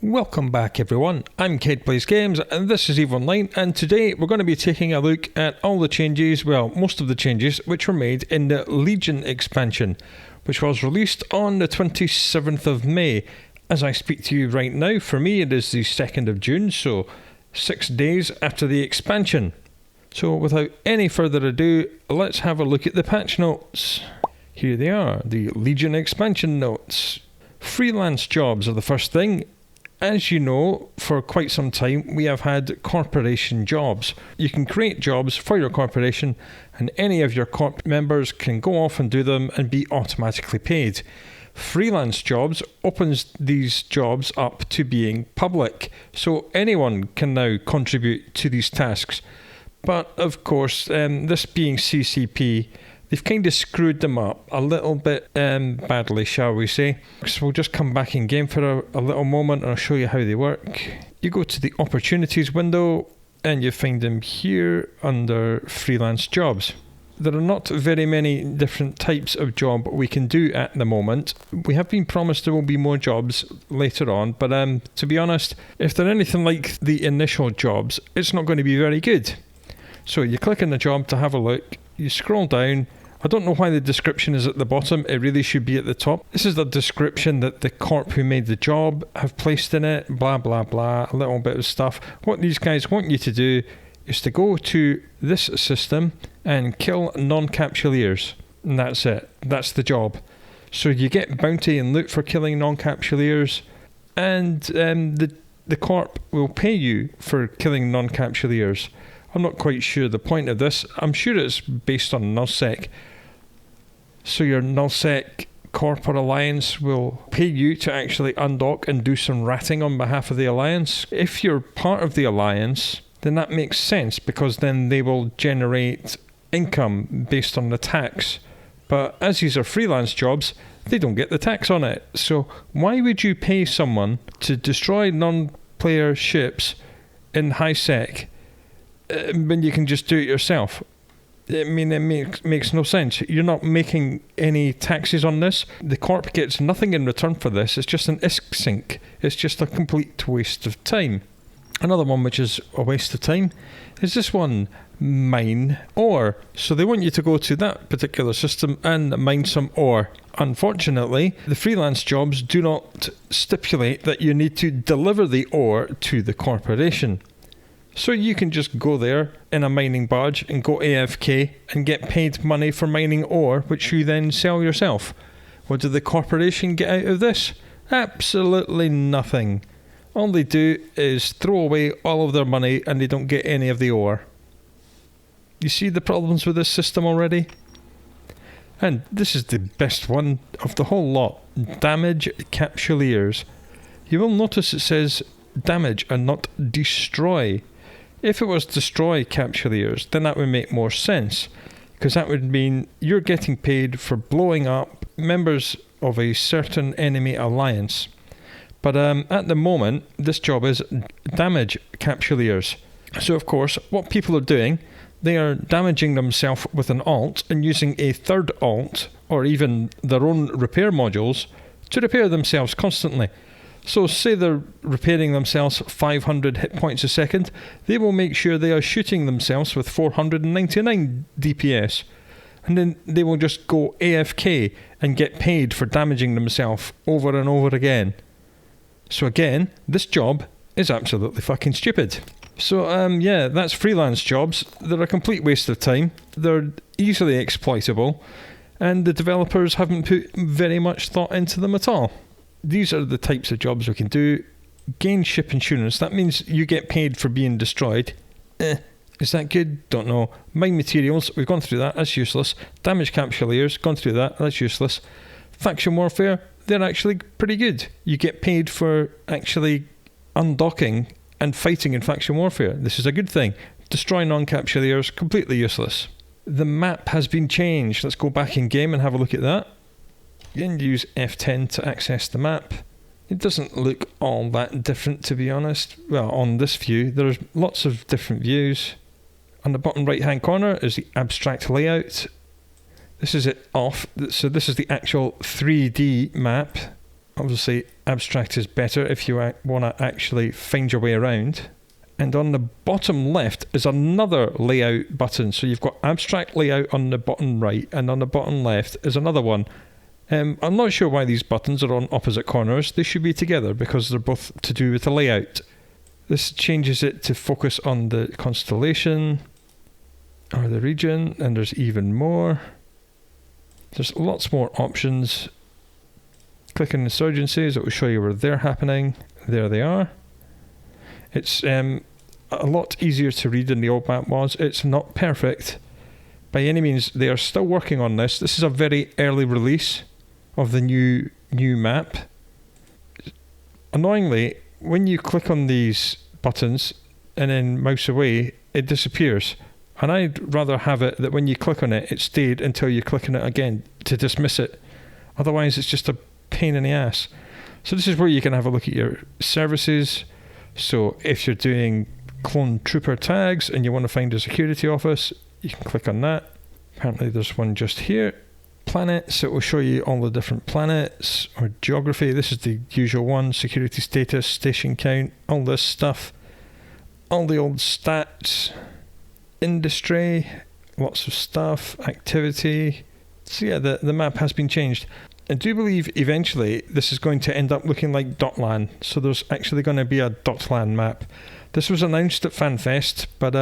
Welcome back everyone, I'm Ked Plays Games and this is EVE Online, and today we're going to be taking a look at all the changes, well most of the changes which were made in the Legion expansion, which was released on the 27th of May. As I speak to you right now, for me it is the 2nd of June, so 6 days after the expansion. So without any further ado, let's have a look at the patch notes. Here they are, the Legion expansion notes. Freelance jobs are the first thing. As you know, for quite some time we have had corporation jobs. You can create jobs for your corporation and any of your corp members can go off and do them and be automatically paid. Freelance jobs opens these jobs up to being public, so anyone can now contribute to these tasks. But of course, this being CCP, they've kind of screwed them up a little bit badly, shall we say. So we'll just come back in game for a little moment and I'll show you how they work. You go to the opportunities window and you find them here under freelance jobs. There are not very many different types of job we can do at the moment. We have been promised there will be more jobs later on, but to be honest, if they're anything like the initial jobs, it's not going to be very good. So you click on the job to have a look, you scroll down. I don't know why the description is at the bottom, it really should be at the top. This is the description that the corp who made the job have placed in it, blah blah blah, a little bit of stuff. What these guys want you to do is to go to this system and kill non-capsuleers, and that's it, that's the job. So you get bounty and loot for killing non-capsuleers, and the corp will pay you for killing non-capsuleers. I'm not quite sure the point of this. I'm sure it's based on Nullsec. So your Nullsec Corp or Alliance will pay you to actually undock and do some ratting on behalf of the Alliance. If you're part of the Alliance, then that makes sense because then they will generate income based on the tax. But as these are freelance jobs, they don't get the tax on it. So why would you pay someone to destroy non-player ships in high sec when you can just do it yourself? I mean, it makes no sense. You're not making any taxes on this. The corp gets nothing in return for this. It's just an ISK sink. It's just a complete waste of time. Another one which is a waste of time is this one, mine ore. So they want you to go to that particular system and mine some ore. Unfortunately, the freelance jobs do not stipulate that you need to deliver the ore to the corporation. So you can just go there in a mining barge and go AFK and get paid money for mining ore, which you then sell yourself. What did the corporation get out of this? Absolutely nothing. All they do is throw away all of their money and they don't get any of the ore. You see the problems with this system already? And this is the best one of the whole lot. Damage capsuleers. You will notice it says damage and not destroy. If it was destroy capsuleers, then that would make more sense, because that would mean you're getting paid for blowing up members of a certain enemy alliance. But at the moment, this job is damage capsuleers. So of course, what people are doing, they are damaging themselves with an alt and using a third alt, or even their own repair modules, to repair themselves constantly. So say they're repairing themselves 500 hit points a second, they will make sure they are shooting themselves with 499 DPS. And then they will just go AFK and get paid for damaging themselves over and over again. So again, this job is absolutely fucking stupid. So yeah, that's freelance jobs. They're a complete waste of time. They're easily exploitable. And the developers haven't put very much thought into them at all. These are the types of jobs we can do. Gain ship insurance. That means you get paid for being destroyed. Is that good? Don't know. Mine materials. We've gone through that. That's useless. Damage capsuleers. Gone through that. That's useless. Faction warfare. They're actually pretty good. You get paid for actually undocking and fighting in faction warfare. This is a good thing. Destroy non-capsuleers. Completely useless. The map has been changed. Let's go back in game and have a look at that. You can use F10 to access the map. It doesn't look all that different, to be honest. Well, on this view, there's lots of different views. On the bottom right hand corner is the abstract layout. This is it off. So this is the actual 3D map. Obviously, abstract is better if you want to actually find your way around. And on the bottom left is another layout button. So you've got abstract layout on the bottom right, and on the bottom left is another one. I'm not sure why these buttons are on opposite corners. They should be together because they're both to do with the layout. This changes it to focus on the constellation or the region, and there's even more. There's lots more options. Click on insurgencies, it will show you where they're happening. There they are. It's a lot easier to read than the old map was. It's not perfect by any means. They are still working on this. This is a very early release of the new map. Annoyingly, when you click on these buttons and then mouse away, it disappears. And I'd rather have it that when you click on it, it stayed until you click on it again to dismiss it. Otherwise, it's just a pain in the ass. So this is where you can have a look at your services. So if you're doing clone trooper tags and you want to find a security office, you can click on that. Apparently there's one just here. Planets, it will show you all the different planets, or geography. This is the usual one. Security status, station count, all this stuff. All the old stats. Industry, lots of stuff. Activity. So yeah, the map has been changed. I do believe eventually this is going to end up looking like Dotlan. So there's actually going to be a Dotlan map. This was announced at FanFest, but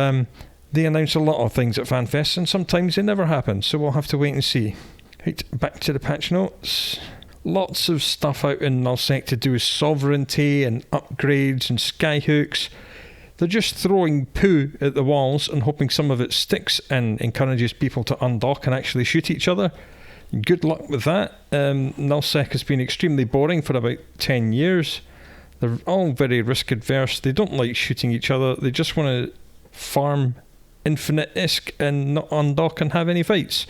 they announce a lot of things at FanFest, and sometimes they never happen. So we'll have to wait and see. Right, back to the patch notes. Lots of stuff out in Nullsec to do with sovereignty and upgrades and skyhooks. They're just throwing poo at the walls and hoping some of it sticks and encourages people to undock and actually shoot each other. Good luck with that. Nullsec has been extremely boring for about 10 years. They're all very risk adverse. They don't like shooting each other. They just want to farm infinite ISK and not undock and have any fights.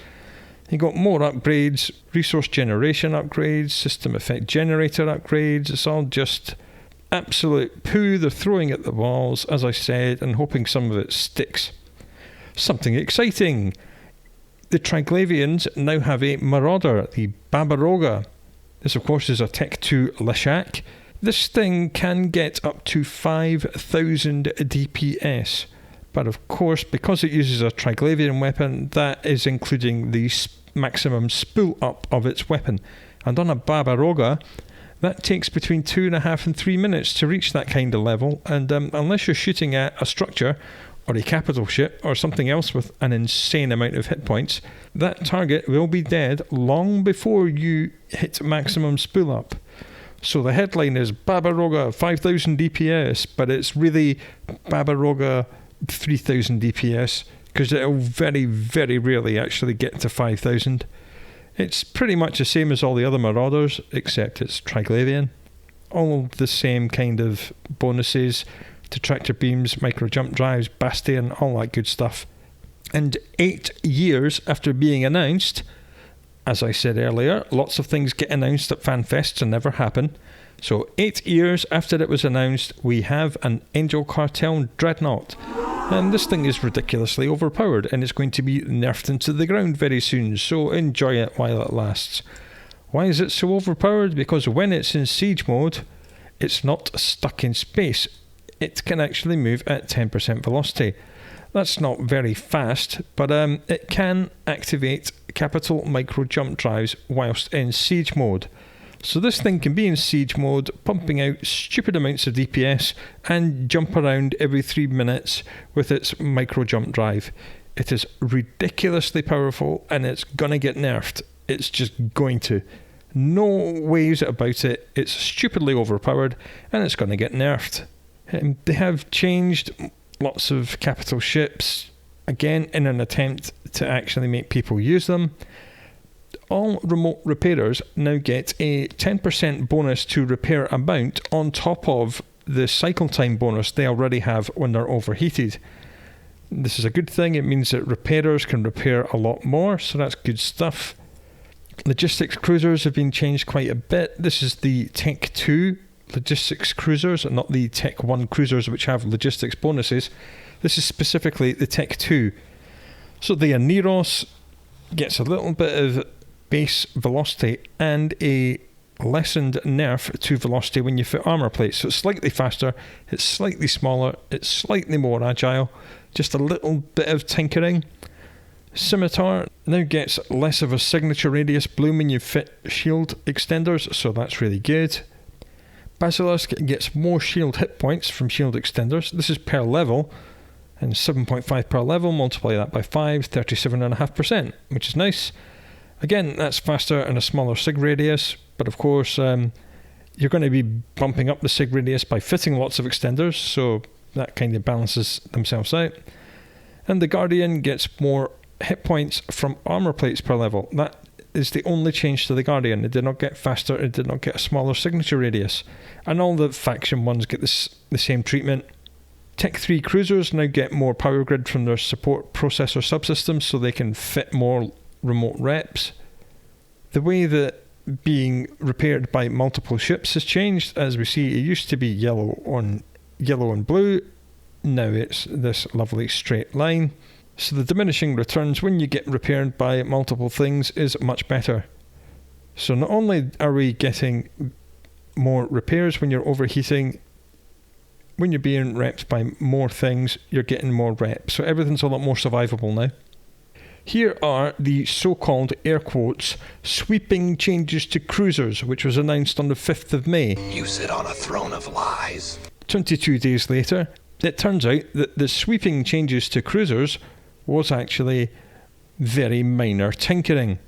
You got more upgrades, resource generation upgrades, system effect generator upgrades. It's all just absolute poo they're throwing at the walls, as I said, and hoping some of it sticks. Something exciting. The Triglavians now have a Marauder, the Barbaroga. This, of course, is a Tech 2 Leshak. This thing can get up to 5,000 DPS. But of course, because it uses a Triglavian weapon, that is including the maximum spool up of its weapon. And on a Barbaroga, that takes between 2.5 and 3 minutes to reach that kind of level. And unless you're shooting at a structure or a capital ship or something else with an insane amount of hit points, that target will be dead long before you hit maximum spool up. So the headline is Barbaroga 5,000 DPS, but it's really Barbaroga 3,000 DPS, because it'll very, very rarely actually get to 5,000. It's pretty much the same as all the other Marauders, except it's Triglavian. All the same kind of bonuses, detractor beams, micro jump drives, bastion, all that good stuff. And 8 years after being announced, as I said earlier, lots of things get announced at FanFests and never happen. So 8 years after it was announced, we have an Angel Cartel Dreadnought. And this thing is ridiculously overpowered, and it's going to be nerfed into the ground very soon, so enjoy it while it lasts. Why is it so overpowered? Because when it's in siege mode, it's not stuck in space. It can actually move at 10% velocity. That's not very fast, but it can activate capital micro jump drives whilst in siege mode. So this thing can be in siege mode, pumping out stupid amounts of DPS and jump around every 3 minutes with its micro jump drive. It is ridiculously powerful, and it's gonna get nerfed. It's just going to. No ways about it. It's stupidly overpowered, and it's gonna get nerfed. They have changed lots of capital ships, again in an attempt to actually make people use them. All remote repairers now get a 10% bonus to repair amount on top of the cycle time bonus they already have when they're overheated. This is a good thing. It means that repairers can repair a lot more, so that's good stuff. Logistics cruisers have been changed quite a bit. This is the Tech 2 logistics cruisers, and not the Tech 1 cruisers which have logistics bonuses. This is specifically the Tech 2. So the Aneros gets a little bit of base velocity and a lessened nerf to velocity when you fit armour plates. So it's slightly faster, it's slightly smaller, it's slightly more agile, just a little bit of tinkering. Scimitar now gets less of a signature radius bloom when you fit shield extenders, so that's really good. Basilisk gets more shield hit points from shield extenders. This is per level, and 7.5 per level, multiply that by 5, 37.5%, which is nice. Again, that's faster and a smaller sig radius, but of course you're going to be bumping up the sig radius by fitting lots of extenders, so that kind of balances themselves out. And the Guardian gets more hit points from armour plates per level. That is the only change to the Guardian. It did not get faster, it did not get a smaller signature radius. And all the faction ones get the same treatment. Tech 3 cruisers now get more power grid from their support processor subsystems, so they can fit more remote reps. The way that being repaired by multiple ships has changed. As we see, it used to be yellow and blue. Now it's this lovely straight line. So the diminishing returns when you get repaired by multiple things is much better. So not only are we getting more repairs when you're overheating, when you're being repped by more things, you're getting more reps. So everything's a lot more survivable now. Here are the so-called, air quotes, sweeping changes to cruisers, which was announced on the 5th of May. You sit on a throne of lies. 22 days later, it turns out that the sweeping changes to cruisers was actually very minor tinkering.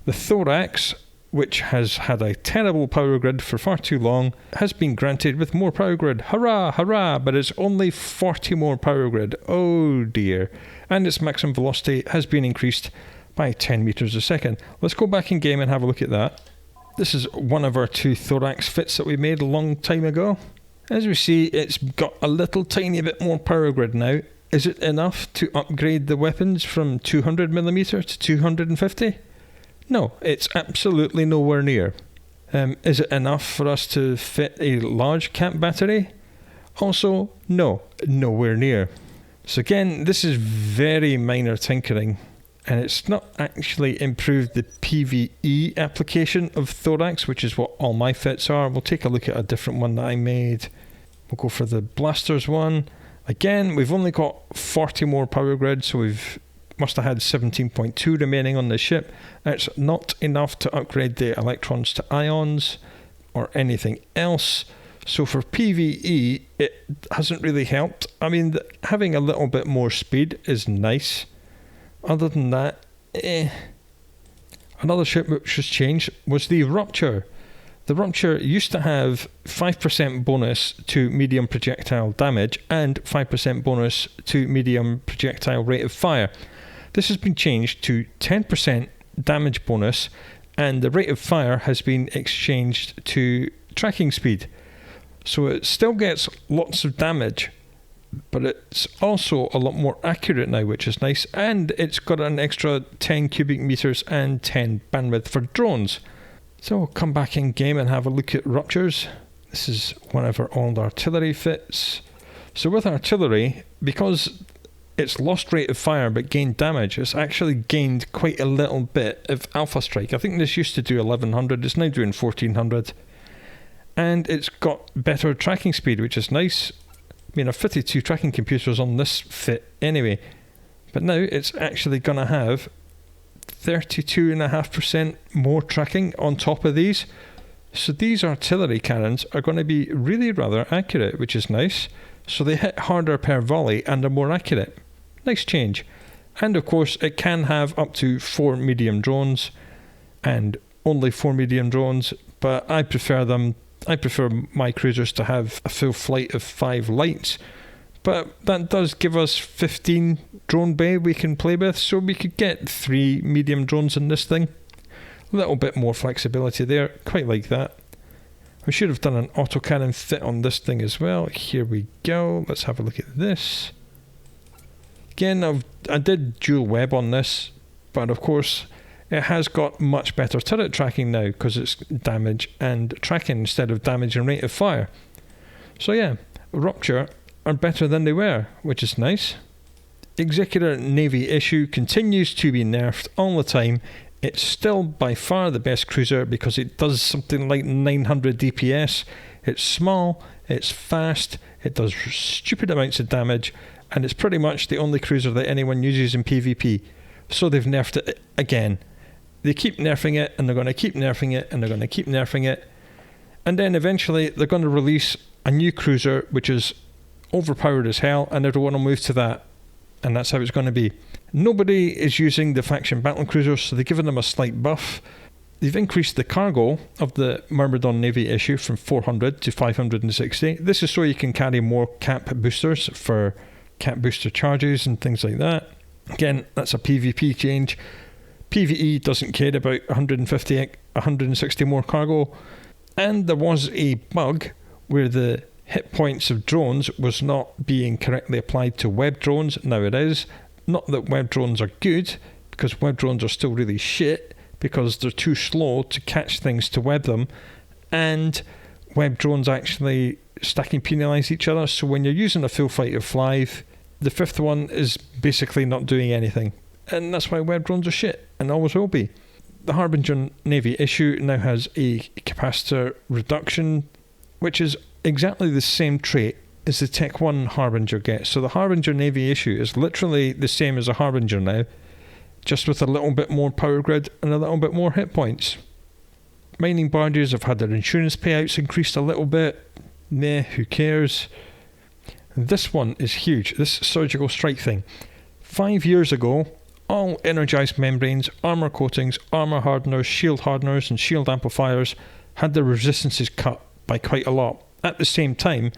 The Thorax, which has had a terrible power grid for far too long, has been granted with more power grid. Hurrah, hurrah, but it's only 40 more power grid. Oh dear. And its maximum velocity has been increased by 10 meters a second. Let's go back in game and have a look at that. This is one of our 2 Thorax fits that we made a long time ago. As we see, it's got a little tiny bit more power grid now. Is it enough to upgrade the weapons from 200mm to 250? No, it's absolutely nowhere near. Is it enough for us to fit a large cap battery? Also, no, nowhere near. So again, this is very minor tinkering, and it's not actually improved the PvE application of Thorax, which is what all my fits are. We'll take a look at a different one that I made. We'll go for the Blasters one. Again, we've only got 40 more power grid, so we've must have had 17.2 remaining on the ship. That's not enough to upgrade the electrons to ions or anything else. So for PvE, it hasn't really helped. I mean, having a little bit more speed is nice. Other than that, Another ship which was changed was the Rupture. The Rupture used to have 5% bonus to medium projectile damage and 5% bonus to medium projectile rate of fire. This has been changed to 10% damage bonus, and the rate of fire has been exchanged to tracking speed. So it still gets lots of damage, but it's also a lot more accurate now, which is nice, and it's got an extra 10 cubic meters and 10 bandwidth for drones. So we'll come back in game and have a look at Ruptures. This is one of our old artillery fits. So with artillery, because it's lost rate of fire but gained damage, it's actually gained quite a little bit of alpha strike. I think this used to do 1100, it's now doing 1400. And it's got better tracking speed, which is nice. I mean, I've fitted 2 tracking computers on this fit anyway, but now it's actually going to have 32.5% more tracking on top of these. So these artillery cannons are going to be really rather accurate, which is nice. So they hit harder per volley and are more accurate. Nice change. And of course, it can have up to 4 medium drones and only 4 medium drones, but I prefer my cruisers to have a full flight of 5 lights. But that does give us 15 drone bay we can play with, so we could get 3 medium drones in this thing. A little bit more flexibility there, quite like that. We should have done an autocannon fit on this thing as well. Here we go, let's have a look at this. Again, I did dual web on this, but of course it has got much better turret tracking now because it's damage and tracking instead of damage and rate of fire. So yeah, Rupture are better than they were, which is nice. Executor Navy issue continues to be nerfed all the time. It's still by far the best cruiser because it does something like 900 DPS. It's small, it's fast, it does stupid amounts of damage, and it's pretty much the only cruiser that anyone uses in PvP. So they've nerfed it again. They keep nerfing it, and they're going to keep nerfing it, and they're going to keep nerfing it. And then eventually they're going to release a new cruiser which is overpowered as hell, and everyone will move to that. And that's how it's going to be. Nobody is using the faction battle cruisers, so they're giving them a slight buff. They've increased the cargo of the Myrmidon Navy issue from 400 to 560. This is so you can carry more cap boosters for cap booster charges and things like that. Again, that's a PvP change. PvE doesn't care about 160 more cargo. And there was a bug where the hit points of drones was not being correctly applied to web drones. Now it is. Not that web drones are good, because web drones are still really shit, because they're too slow to catch things to web them, and web drones actually stack and penalise each other. So when you're using a full fight of 5, the 5th one is basically not doing anything, and that's why web drones are shit, and always will be. The Harbinger Navy issue now has a capacitor reduction, which is exactly the same trait as the Tech 1 Harbinger gets. So the Harbinger Navy issue is literally the same as a Harbinger now, just with a little bit more power grid and a little bit more hit points. Mining barges have had their insurance payouts increased a little bit. Meh, who cares? This one is huge, this surgical strike thing. 5 years ago, all energized membranes, armor coatings, armor hardeners, shield hardeners and shield amplifiers had their resistances cut by quite a lot. At the same time,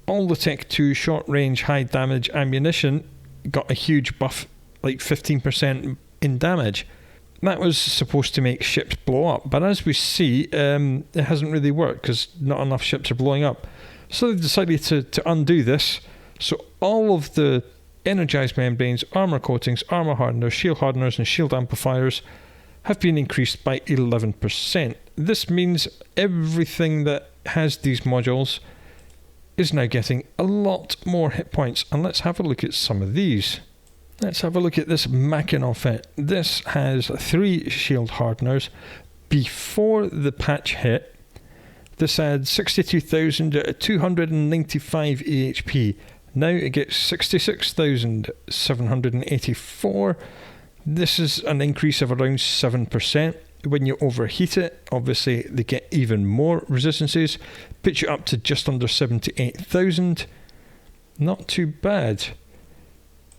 all the Tech 2 short range high damage ammunition got a huge buff, like 15% in damage. That was supposed to make ships blow up, but as we see, it hasn't really worked because not enough ships are blowing up. So they decided to undo this. So all of the energized membranes, armor coatings, armor hardeners, shield hardeners and shield amplifiers have been increased by 11%. This means everything that has these modules is now getting a lot more hit points. And let's have a look at some of these. Let's have a look at this Mackinac fit. This has 3 shield hardeners. Before the patch hit, this had 62,295 EHP. Now it gets 66,784. This is an increase of around 7%. When you overheat it, obviously they get even more resistances. Puts you up to just under 78,000. Not too bad.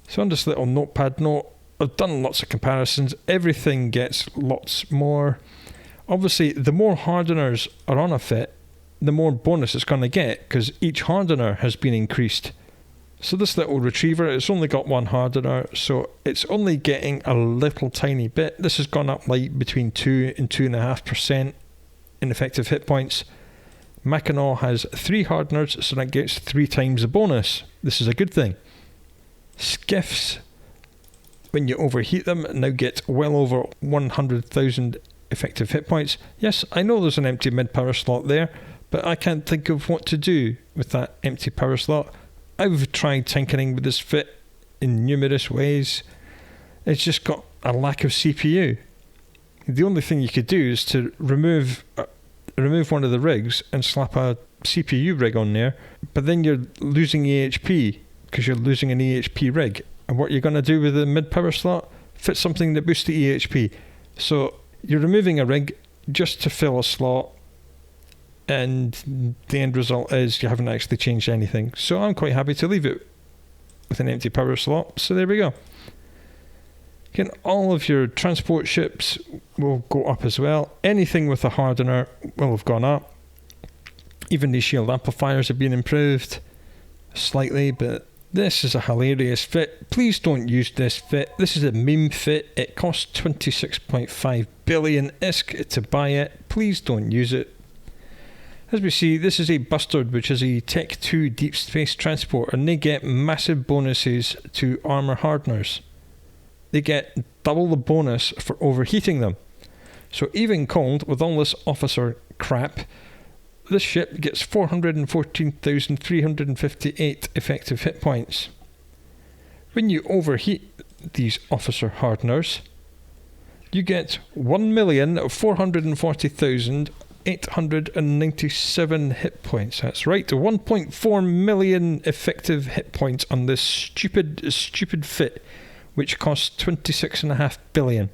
So on this little notepad note, I've done lots of comparisons. Everything gets lots more. Obviously, the more hardeners are on a fit, the more bonus it's going to get, because each hardener has been increased. So this little retriever, it's only got 1 hardener, so it's only getting a little tiny bit. This has gone up like between 2 and 2.5% in effective hit points. Mackinac has 3 hardeners, so that gets 3 times the bonus. This is a good thing. Skiffs, when you overheat them, now get well over 100,000 effective hit points. Yes, I know there's an empty mid-power slot there, but I can't think of what to do with that empty power slot. I've tried tinkering with this fit in numerous ways. It's just got a lack of CPU. The only thing you could do is to remove one of the rigs and slap a CPU rig on there, but then you're losing EHP because you're losing an EHP rig. And what you're going to do with the mid-power slot? Fit something that boosts the EHP. So you're removing a rig just to fill a slot, and the end result is you haven't actually changed anything. So I'm quite happy to leave it with an empty power slot. So there we go. Again, all of your transport ships will go up as well. Anything with a hardener will have gone up. Even the shield amplifiers have been improved slightly, but this is a hilarious fit. Please don't use this fit. This is a meme fit. It costs 26.5 billion ISK to buy it. Please don't use it. As we see, this is a Bustard, which is a Tech 2 deep space transport, and they get massive bonuses to armor hardeners. They get double the bonus for overheating them. So even cold, with all this officer crap, this ship gets 414,358 effective hit points. When you overheat these officer hardeners, you get 1,440,897 hit points. That's right, 1.4 million effective hit points on this stupid fit, which costs 26.5 billion.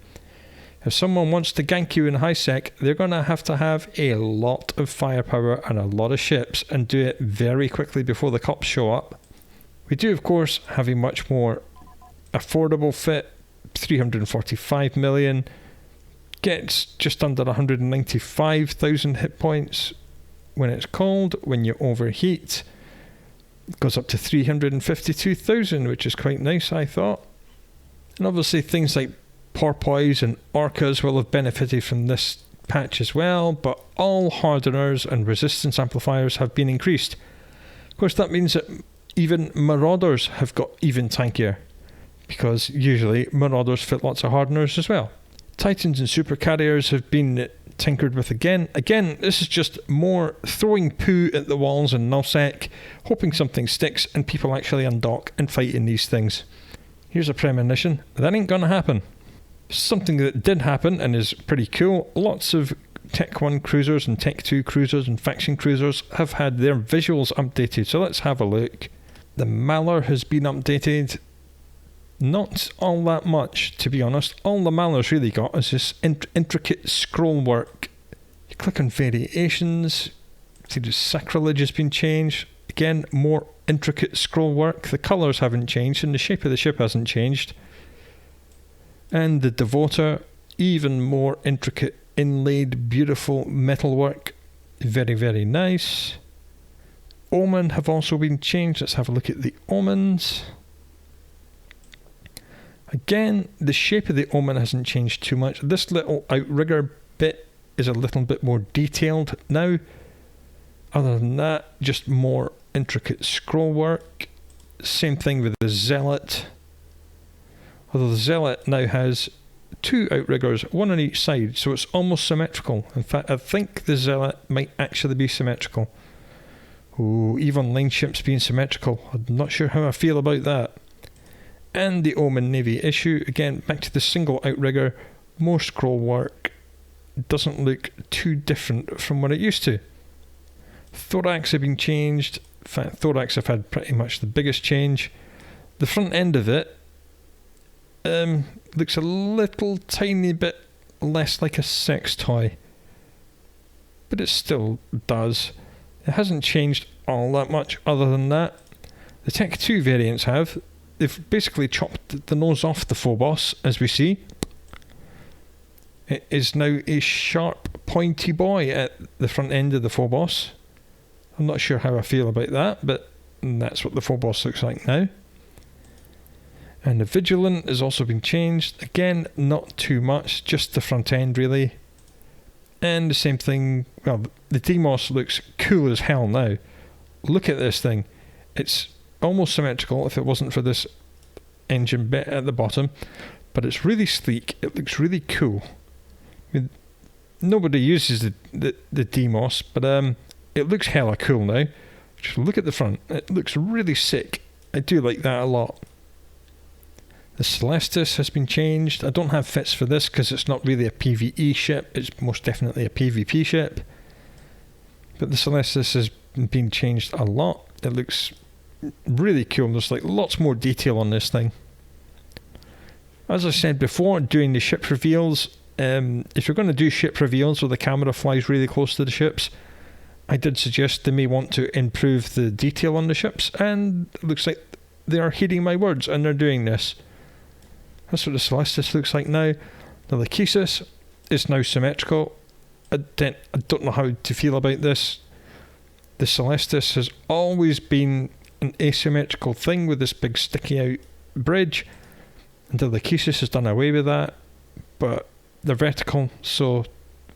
If someone wants to gank you in high sec, they're going to have a lot of firepower and a lot of ships and do it very quickly before the cops show up. We do, of course, have a much more affordable fit, 345 million, gets just under 195,000 hit points when it's cold. When you overheat, it goes up to 352,000, which is quite nice, I thought. And obviously things like porpoise and orcas will have benefited from this patch as well, but all hardeners and resistance amplifiers have been increased. Of course, that means that even marauders have got even tankier, because usually marauders fit lots of hardeners as well. Titans and supercarriers have been tinkered with again. Again, this is just more throwing poo at the walls in Nullsec, hoping something sticks and people actually undock and fight in these things. Here's a premonition. That ain't gonna happen. Something that did happen and is pretty cool, lots of Tech 1 cruisers and Tech 2 cruisers and faction cruisers have had their visuals updated, so let's have a look. The Maller has been updated. Not all that much, to be honest. All the Maller's really got is this intricate scroll work. You click on variations, see the sacrilege has been changed. Again, more intricate scroll work. The colours haven't changed and the shape of the ship hasn't changed. And the Devoter, even more intricate, inlaid, beautiful metalwork. Very, very nice. Omen have also been changed. Let's have a look at the Omens. Again, the shape of the Omen hasn't changed too much. This little outrigger bit is a little bit more detailed now. Other than that, just more intricate scroll work. Same thing with the Zealot. Although the Zealot now has 2 outriggers, 1 on each side, so it's almost symmetrical. In fact, I think the Zealot might actually be symmetrical. Oh, even line ships being symmetrical. I'm not sure how I feel about that. And the Omen Navy issue, again, back to the single outrigger, more scroll work. Doesn't look too different from what it used to. Thorax have been changed. In fact, Thorax have had pretty much the biggest change. The front end of it looks a little tiny bit less like a sex toy, but it still does. It hasn't changed all that much other than that. The Tech 2 variants have. They've basically chopped the nose off the Phobos, as we see. It is now a sharp, pointy boy at the front end of the Phobos. I'm not sure how I feel about that, but that's what the Phobos looks like now. And the Vigilant has also been changed. Again, not too much, just the front end really. And the same thing, well, the Demos looks cool as hell now. Look at this thing. It's almost symmetrical if it wasn't for this engine bit at the bottom. But it's really sleek. It looks really cool. I mean, nobody uses the Demos, but it looks hella cool now. Just look at the front. It looks really sick. I do like that a lot. The Celestis has been changed. I don't have fits for this because it's not really a PvE ship. It's most definitely a PvP ship. But the Celestis has been changed a lot. It looks really cool. There's like lots more detail on this thing. As I said before, doing the ship reveals, if you're going to do ship reveals where the camera flies really close to the ships, I did suggest they may want to improve the detail on the ships, and it looks like they are heeding my words and they're doing this. That's what the Celestis looks like now. The Lachesis is now symmetrical. I don't know how to feel about this. The Celestis has always been an asymmetrical thing with this big sticky out bridge, and the Lachesis has done away with that. But they're vertical, so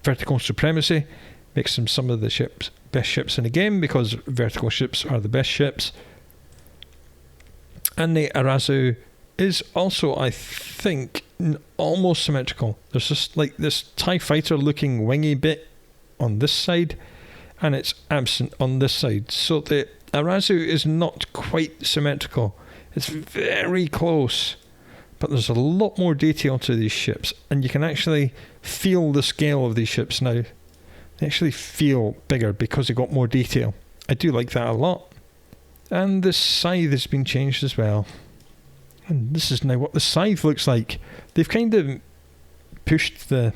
vertical supremacy makes them some of the best ships in the game, because vertical ships are the best ships. And the Arazu is also, I think, almost symmetrical. There's just like this TIE fighter looking wingy bit on this side, and it's absent on this side. So the Arazu is not quite symmetrical. It's very close, but there's a lot more detail to these ships, and you can actually feel the scale of these ships now. They actually feel bigger because they got more detail. I do like that a lot. And the scythe has been changed as well. And this is now what the scythe looks like. They've kind of pushed the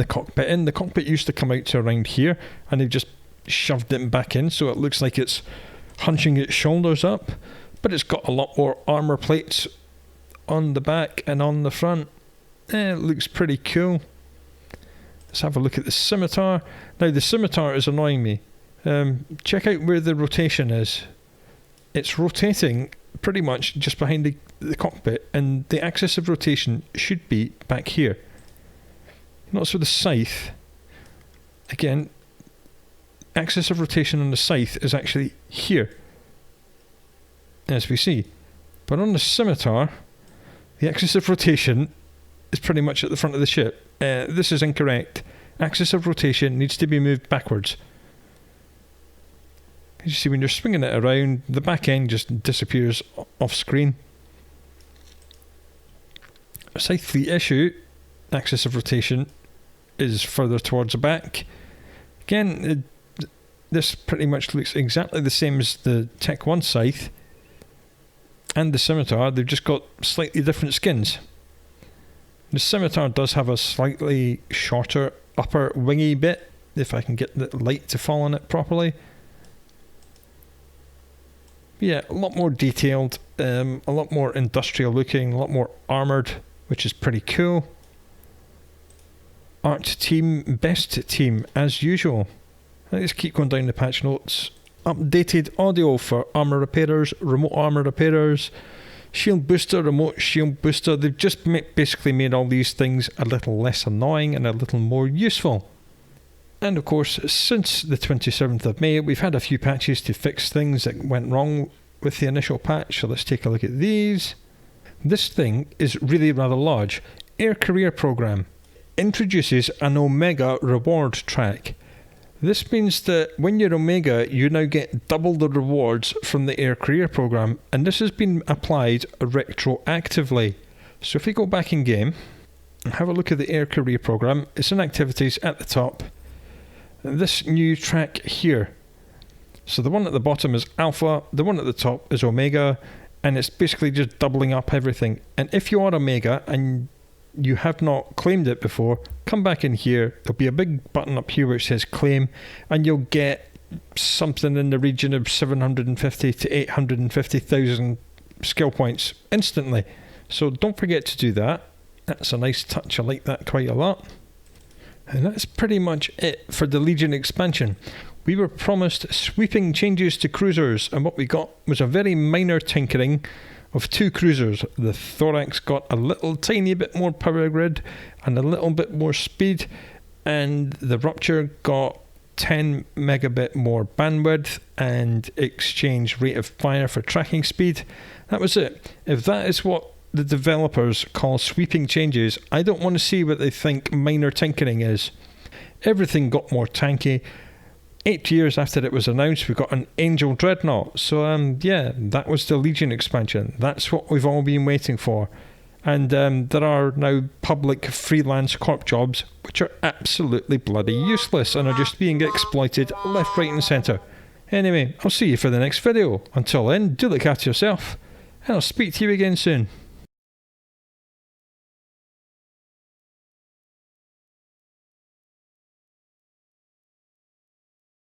cockpit in. The cockpit used to come out to around here, and they've just shoved it back in, so it looks like it's hunching its shoulders up. But it's got a lot more armour plates on the back and on the front. It looks pretty cool. Let's have a look at the scimitar. Now the scimitar is annoying me. Check out where the rotation is. It's rotating pretty much just behind the cockpit, and the axis of rotation should be back here. Notice with the scythe, again, axis of rotation on the scythe is actually here, as we see. But on the scimitar, the axis of rotation is pretty much at the front of the ship. This is incorrect. Axis of rotation needs to be moved backwards. As you see, when you're swinging it around, the back end just disappears off screen. Scythe fleet issue, axis of rotation is further towards the back. Again, this pretty much looks exactly the same as the Tech 1 scythe and the scimitar. They've just got slightly different skins. The scimitar does have a slightly shorter upper wingy bit, if I can get the light to fall on it properly. Yeah, a lot more detailed, a lot more industrial looking, a lot more armoured, which is pretty cool. Art team, best team as usual. Let's keep going down the patch notes. Updated audio for armour repairers, remote armour repairers, shield booster, remote shield booster. They've just basically made all these things a little less annoying and a little more useful. And of course, since the 27th of May, we've had a few patches to fix things that went wrong with the initial patch. So let's take a look at these. This thing is really rather large. Air Career Program introduces an Omega reward track. This means that when you're Omega, you now get double the rewards from the Air Career Program, and this has been applied retroactively. So if we go back in game and have a look at the Air Career Program, it's in activities at the top. This new track here. So the one at the bottom is Alpha, the one at the top is Omega, and it's basically just doubling up everything. And if you are Omega and you have not claimed it before, come back in here. There'll be a big button up here which says claim, and you'll get something in the region of 750 to 850,000 skill points instantly. So don't forget to do that. That's a nice touch. I like that quite a lot. And that's pretty much it for the Legion expansion. We were promised sweeping changes to cruisers, and what we got was a very minor tinkering of 2 cruisers. The Thorax got a little tiny bit more power grid and a little bit more speed, and the Rupture got 10 megabit more bandwidth and exchange rate of fire for tracking speed. That was it. If that is what the developers call sweeping changes, I don't want to see what they think minor tinkering is. Everything got more tanky. 8 years after it was announced, we got an Angel Dreadnought. So yeah, that was the Legion expansion. That's what we've all been waiting for. And there are now public freelance corp jobs which are absolutely bloody useless and are just being exploited left, right and centre. Anyway, I'll see you for the next video. Until then, do look after yourself, and I'll speak to you again soon.